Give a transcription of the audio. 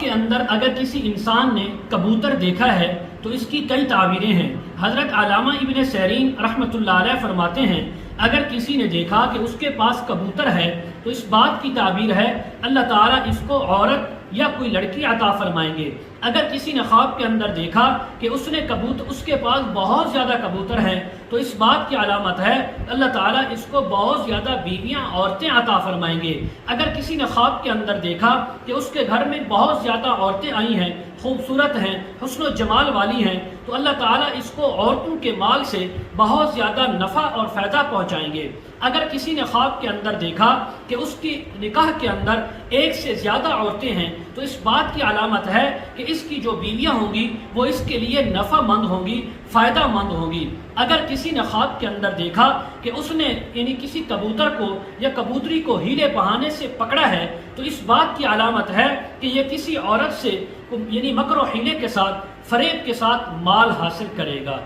کے اندر اگر کسی انسان نے کبوتر دیکھا ہے تو اس کی کئی تعبیریں ہیں۔ حضرت علامہ ابن سیرین رحمۃ اللہ علیہ فرماتے ہیں اگر کسی نے دیکھا کہ اس کے پاس کبوتر ہے تو اس بات کی تعبیر ہے اللہ تعالیٰ اس کو عورت یا کوئی لڑکی عطا فرمائیں گے۔ اگر کسی نے خواب کے اندر دیکھا کہ اس کے پاس بہت زیادہ کبوتر ہیں تو اس بات کی علامت ہے اللہ تعالیٰ اس کو بہت زیادہ بیویاں عورتیں عطا فرمائیں گے۔ اگر کسی نے خواب کے اندر دیکھا کہ اس کے گھر میں بہت زیادہ عورتیں آئی ہیں، خوبصورت ہیں، حسن و جمال والی ہیں، تو اللہ تعالیٰ اس کو عورتوں کے مال سے بہت زیادہ نفع اور فائدہ پہنچائیں گے۔ اگر کسی نے خواب کے اندر دیکھا کہ اس کی نکاح کے اندر ایک سے زیادہ عورتیں ہیں تو اس بات کی علامت ہے کہ اس کی جو بیویاں ہوں گی وہ اس کے لیے نفع مند ہوں گی، فائدہ مند ہوں گی۔ اگر کسی نے خواب کے اندر دیکھا کہ اس نے یعنی کسی کبوتر کو یا کبوتری کو ہیلے بہانے سے پکڑا ہے تو اس بات کی علامت ہے کہ یہ کسی عورت سے یعنی مکر و حیلے کے ساتھ، فریب کے ساتھ مال حاصل کرے گا۔